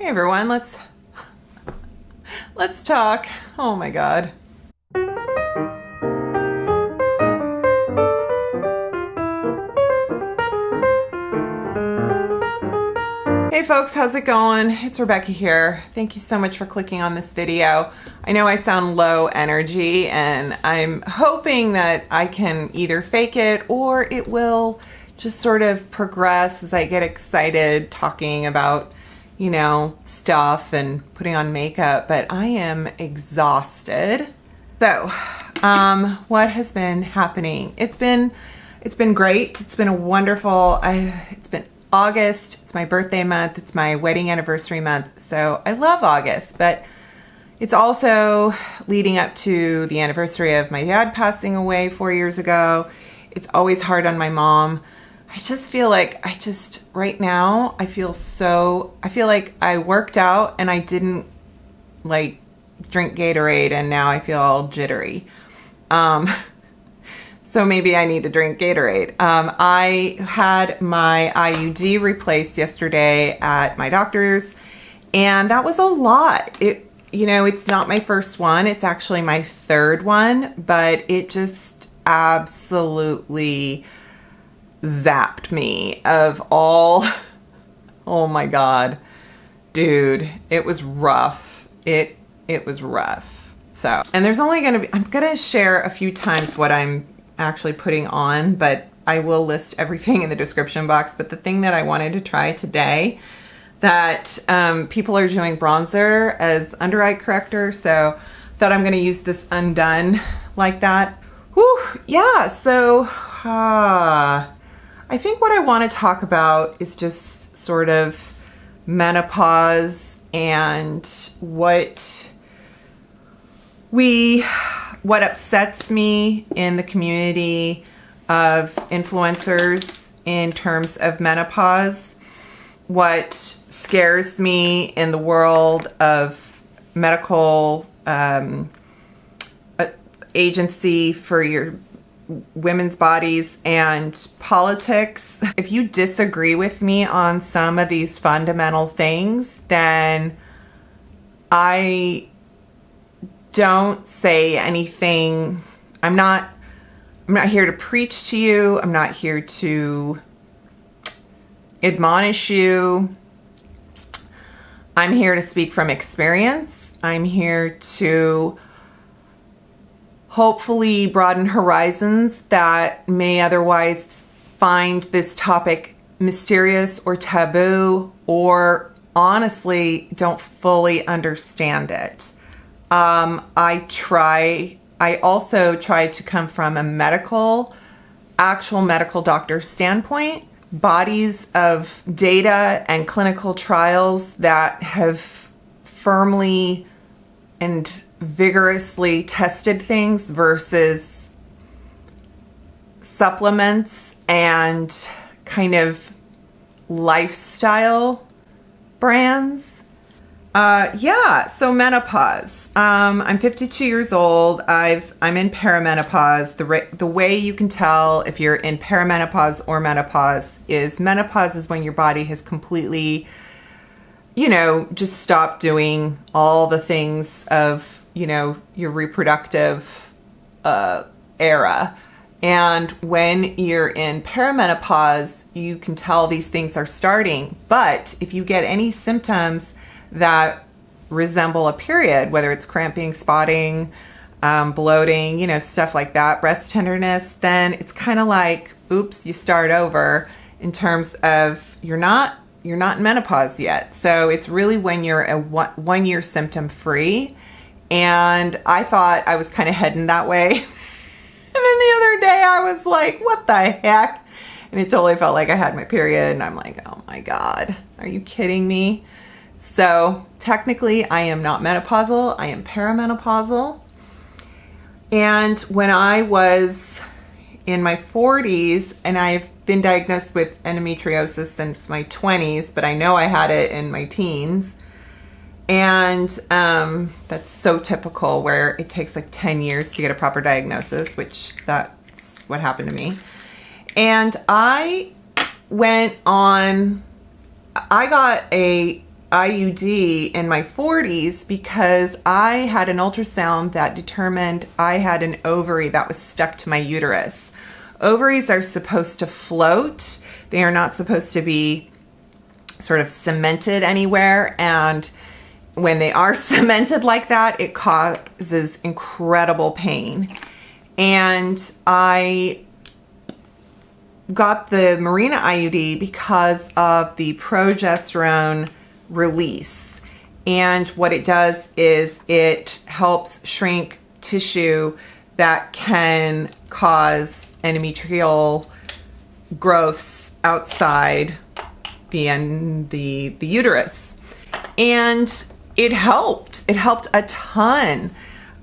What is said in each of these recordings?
Hey everyone, let's talk. Oh my God. Hey folks, how's it going? It's Rebecca here. Thank you so much for clicking on this video. I know I sound low energy and I'm hoping that I can either fake it or it will just sort of progress as I get excited talking about, you know, stuff and putting on makeup, but I am exhausted. So, what has been happening? It's been great. It's been a wonderful, it's been August. It's my birthday month. It's my wedding anniversary month. So I love August, but it's also leading up to the anniversary of my dad passing away 4 years ago. It's always hard on my mom. I just feel like right now, I feel like I worked out and I didn't like drink Gatorade and now I feel all jittery. So maybe I need to drink Gatorade. I had my IUD replaced yesterday at my doctor's and that was a lot. It's not my first one. It's actually my third one, but it just absolutely zapped me of all. Oh my God, dude, it was rough. It was rough. So, and there's only I'm gonna share a few times what I'm actually putting on, but I will list everything in the description box. But the thing that I wanted to try today, that people are doing bronzer as under eye corrector, so thought I'm gonna use this undone like that. Whew, yeah, so I think what I want to talk about is just sort of menopause and what upsets me in the community of influencers in terms of menopause, what scares me in the world of medical agency for your women's bodies and politics. If you disagree with me on some of these fundamental things, then I don't say anything. I'm not here to preach to you. I'm not here to admonish you. I'm here to speak from experience. I'm here to hopefully broaden horizons that may otherwise find this topic mysterious or taboo, or honestly don't fully understand it. I also try to come from a actual medical doctor standpoint, bodies of data and clinical trials that have firmly and vigorously tested things versus supplements and kind of lifestyle brands. So menopause. I'm 52 years old. I'm in perimenopause. The way you can tell if you're in perimenopause or menopause is when your body has completely, just stopped doing all the things of, your reproductive era. And when you're in perimenopause, you can tell these things are starting. But if you get any symptoms that resemble a period, whether it's cramping, spotting, bloating, stuff like that, breast tenderness, then it's kind of like, oops, you start over in terms of you're not in menopause yet. So it's really when you're a 1 year symptom free. And I thought I was kind of heading that way. And then the other day I was like, what the heck? And it totally felt like I had my period. And I'm like, oh my God, are you kidding me? So technically I am not menopausal, I am perimenopausal. And when I was in my 40s, and I've been diagnosed with endometriosis since my 20s, but I know I had it in my teens. And that's so typical, where it takes like 10 years to get a proper diagnosis, which that's what happened to me. And I got a IUD in my 40s because I had an ultrasound that determined I had an ovary that was stuck to my uterus. Ovaries are supposed to float. They are not supposed to be sort of cemented anywhere. And when they are cemented like that, it causes incredible pain. And I got the Mirena IUD because of the progesterone release. And what it does is it helps shrink tissue that can cause endometrial growths outside the uterus. And it helped. It helped a ton.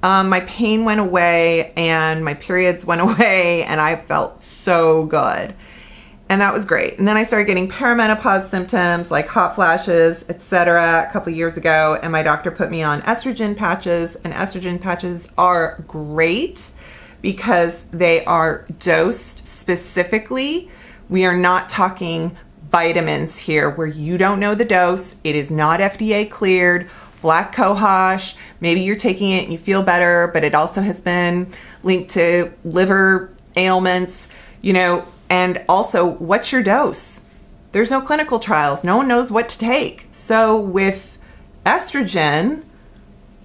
My pain went away and my periods went away and I felt so good. And that was great. And then I started getting perimenopause symptoms like hot flashes, etc. a couple years ago. And my doctor put me on estrogen patches. And estrogen patches are great because they are dosed specifically. We are not talking vitamins here where you don't know the dose. It is not FDA cleared. Black cohosh, maybe you're taking it and you feel better, but it also has been linked to liver ailments, you know. And also, what's your dose? There's no clinical trials. No one knows what to take. So with estrogen,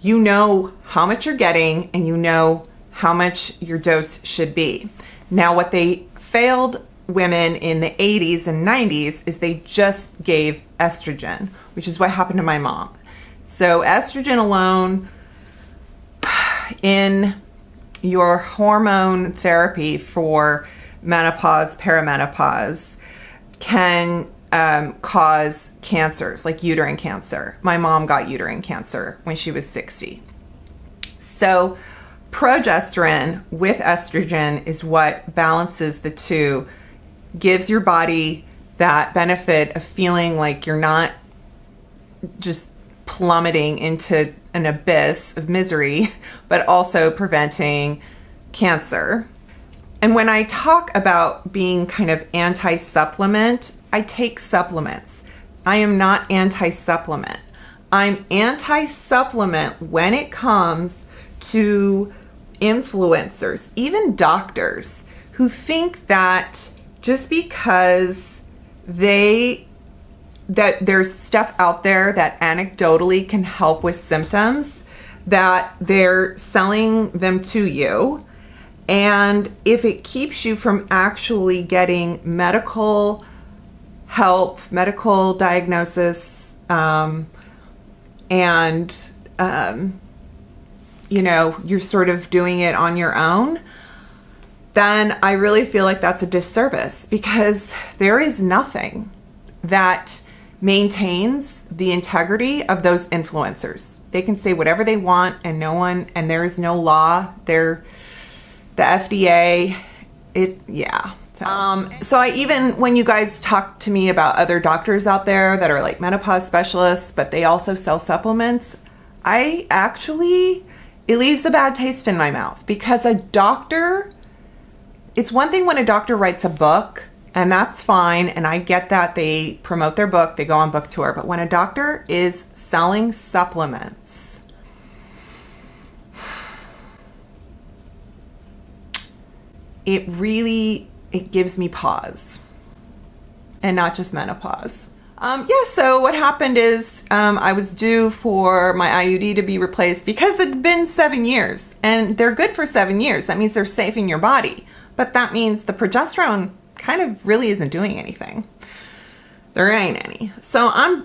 you know how much you're getting and you know how much your dose should be. Now, what they failed women in the 80s and 90s is they just gave estrogen, which is what happened to my mom. So estrogen alone in your hormone therapy for menopause, perimenopause can cause cancers like uterine cancer. My mom got uterine cancer when she was 60. So progesterone with estrogen is what balances the two, gives your body that benefit of feeling like you're not just plummeting into an abyss of misery, but also preventing cancer. And when I talk about being kind of anti-supplement, I take supplements. I am not anti-supplement. I'm anti-supplement when it comes to influencers, even doctors, who think that just because that there's stuff out there that anecdotally can help with symptoms, that they're selling them to you. And if it keeps you from actually getting medical help, medical diagnosis, you know, you're sort of doing it on your own, then I really feel like that's a disservice, because there is nothing that maintains the integrity of those influencers. They can say whatever they want and there is no law. They're the FDA. So I even, when you guys talk to me about other doctors out there that are like menopause specialists, but they also sell supplements, it leaves a bad taste in my mouth, because it's one thing when a doctor writes a book, and that's fine, and I get that they promote their book, they go on book tour, but when a doctor is selling supplements, it gives me pause, and not just menopause. So what happened is I was due for my IUD to be replaced because it had been 7 years, and they're good for 7 years. That means they're safe in your body, but that means the progesterone kind of really isn't doing anything. There ain't any. So I'm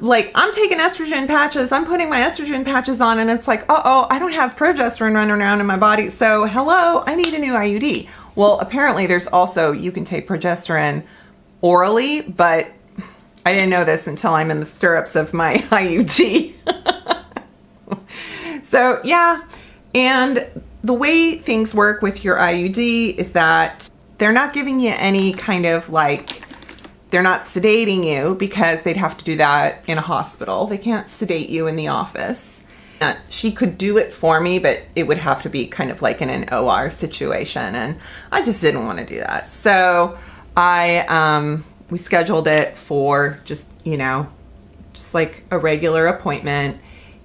taking estrogen patches. I'm putting my estrogen patches on, and it's like, I don't have progesterone running around in my body. So hello, I need a new IUD. Well, apparently you can take progesterone orally, but I didn't know this until I'm in the stirrups of my IUD. So yeah, and the way things work with your IUD is that they're not giving you any kind of they're not sedating you, because they'd have to do that in a hospital. They can't sedate you in the office. She could do it for me, but it would have to be kind of like in an OR situation, and I just didn't want to do that. So we scheduled it for just, just like a regular appointment.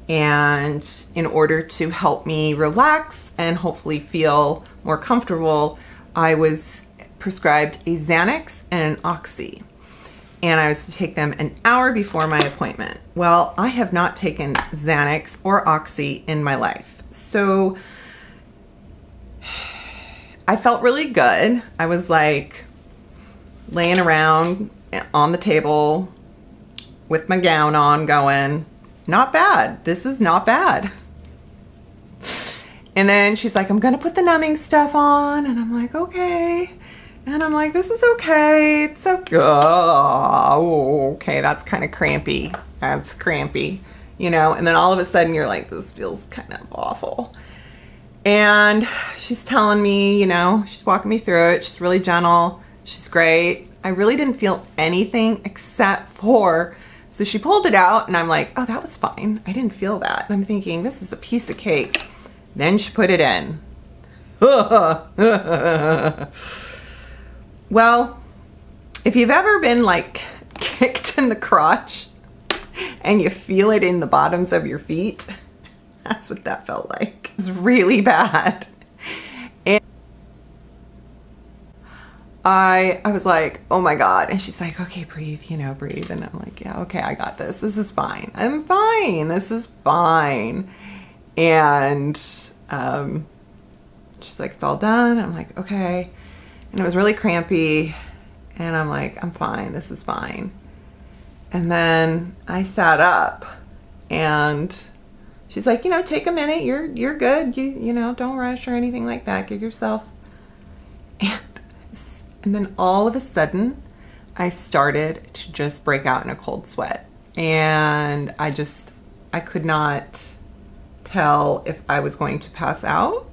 And in order to help me relax and hopefully feel more comfortable, I was prescribed a Xanax and an Oxy. And I was to take them an hour before my appointment. Well, I have not taken Xanax or Oxy in my life. So I felt really good. I was like laying around on the table with my gown on going, not bad. This is not bad. And then she's like, I'm going to put the numbing stuff on. And I'm like, okay. And I'm like, this is okay. It's okay. Oh, okay. That's kind of crampy. That's crampy, you know? And then all of a sudden you're like, this feels kind of awful. And she's telling me, you know, she's walking me through it. She's really gentle. She's great. I really didn't feel anything except for, so she pulled it out and I'm like, oh, that was fine. I didn't feel that. And I'm thinking, this is a piece of cake. Then she put it in. Well, if you've ever been like kicked in the crotch and you feel it in the bottoms of your feet, that's what that felt like. It was really bad. And I was like, oh my God. And she's like, okay, breathe, you know, breathe. And I'm like, yeah, okay, I got this. This is fine. I'm fine. This is fine. And she's like, it's all done. I'm like, okay. And it was really crampy. And I'm like, I'm fine. This is fine. And then I sat up and she's like, you know, take a minute. You're good. You know, don't rush or anything like that. Give yourself. And then all of a sudden I started to just break out in a cold sweat. And I could not tell if I was going to pass out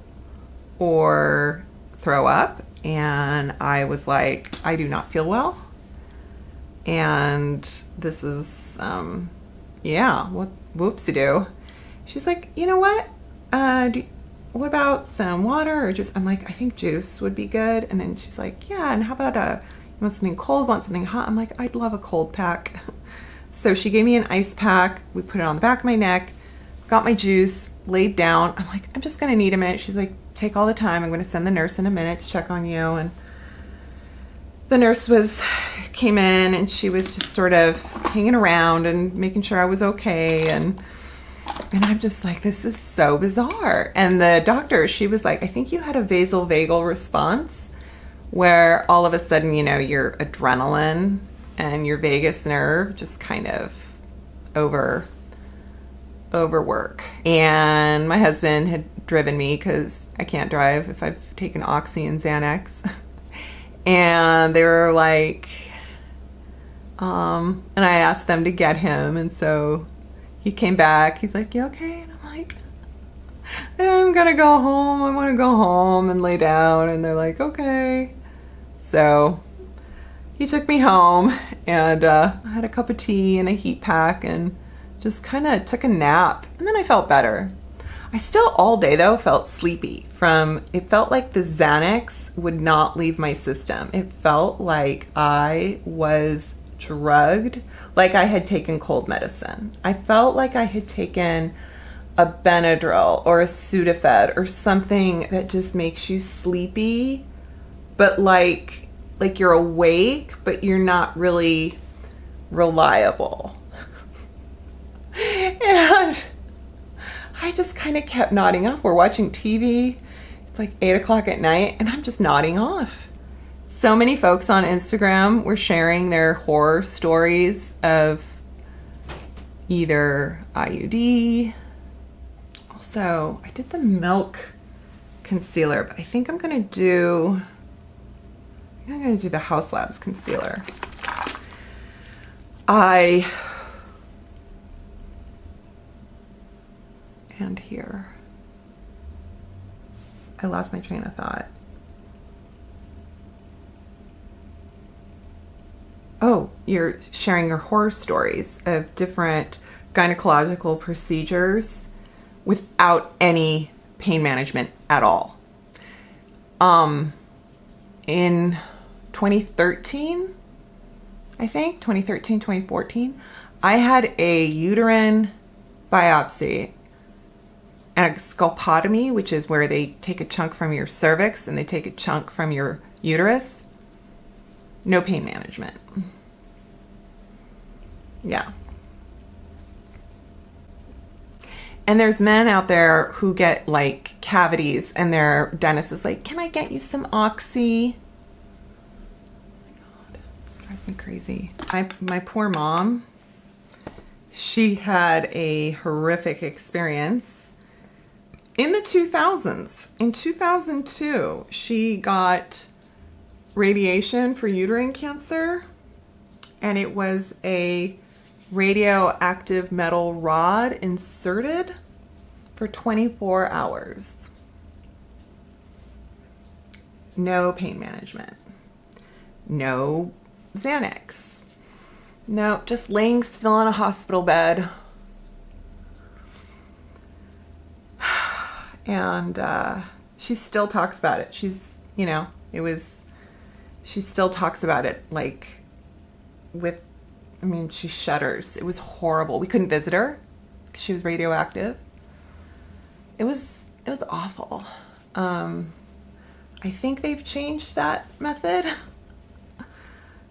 or throw up. And I was like, I do not feel well. And this is, yeah, whoopsie-doo. She's like, you know what? What about some water or juice? I'm like, I think juice would be good. And then she's like, yeah, and how about you want something cold, want something hot? I'm like, I'd love a cold pack. So she gave me an ice pack. We put it on the back of my neck, got my juice, laid down. I'm like, I'm just gonna need a minute. She's like, take all the time. I'm gonna send the nurse in a minute to check on you. And the nurse came in and she was just sort of hanging around and making sure I was okay. And I'm just like, this is so bizarre. And the doctor, she was like, I think you had a vasovagal response where all of a sudden, you know, your adrenaline and your vagus nerve just kind of overwork. And my husband had driven me because I can't drive if I've taken Oxy and Xanax. And they were like, and I asked them to get him. And so he came back. He's like, you okay? And I'm like, I'm gonna go home. I want to go home and lay down. And they're like, okay. So he took me home and I had a cup of tea and a heat pack and just kind of took a nap. And then I felt better. I still all day though felt sleepy it felt like the Xanax would not leave my system. It felt like I was drugged, like I had taken cold medicine. I felt like I had taken a Benadryl or a Sudafed or something that just makes you sleepy, but like you're awake, but you're not really reliable. And I just kind of kept nodding off. We're watching TV. It's like 8 o'clock at night and I'm just nodding off. So many folks on Instagram were sharing their horror stories of either IUD. Also, I did the milk concealer, but I think I'm gonna do the House Labs concealer. And here. I lost my train of thought. Oh, you're sharing your horror stories of different gynecological procedures without any pain management at all. In 2013, I think, 2013, 2014, I had a uterine biopsy and a sculpotomy, which is where they take a chunk from your cervix and they take a chunk from your uterus. No pain management. Yeah. And there's men out there who get like cavities and their dentist is like, can I get you some Oxy? Oh my God, it drives me crazy. My poor mom, she had a horrific experience in the 2000s. In 2002, she got radiation for uterine cancer, and it was a radioactive metal rod inserted for 24 hours. No pain management. No Xanax. No, just laying still on a hospital bed. And she still talks about it. She's, you know, she still talks about it like she shudders. It was horrible. We couldn't visit her because she was radioactive. It was awful. I think they've changed that method.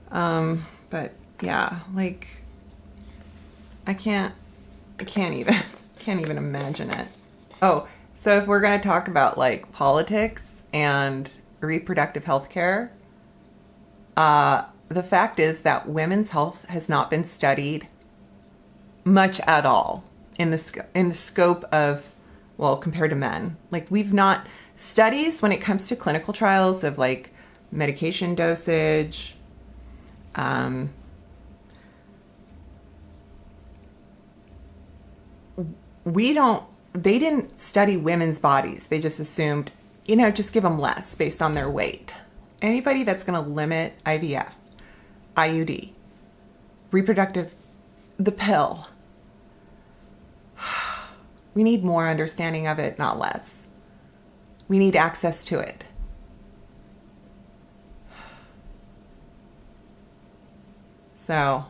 But yeah, like I can't even imagine it. Oh, so if we're going to talk about like politics and reproductive health care, the fact is that women's health has not been studied much at all in the scope of, well, compared to men. Like we've not studies when it comes to clinical trials of like medication dosage, they didn't study women's bodies. They just assumed, you know, just give them less based on their weight. Anybody that's going to limit IVF, IUD, the pill, we need more understanding of it, not less. We need access to it. So,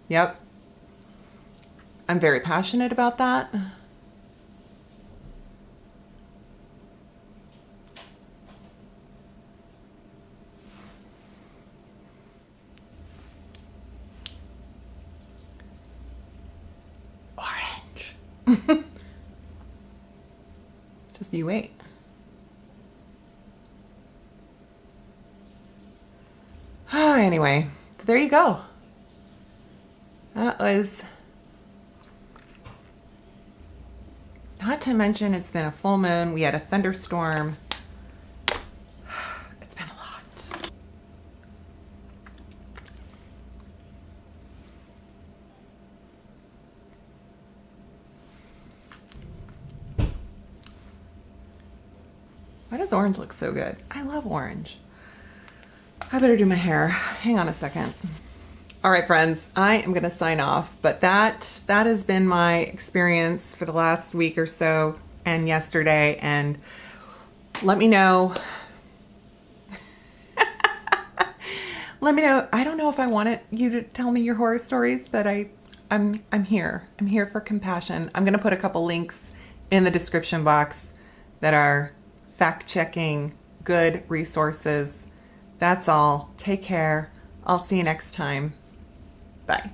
yep. I'm very passionate about that. Orange. Just you wait. Oh, anyway, so there you go. That was, not to mention it's been a full moon. We had a thunderstorm. It's been a lot. Why does orange look so good? I love orange. I better do my hair. Hang on a second. All right, friends, I am going to sign off, but that has been my experience for the last week or so and yesterday, and let me know. Let me know. I don't know if I wanted you to tell me your horror stories, but I'm here. I'm here for compassion. I'm going to put a couple links in the description box that are fact-checking, good resources. That's all. Take care. I'll see you next time. Bye.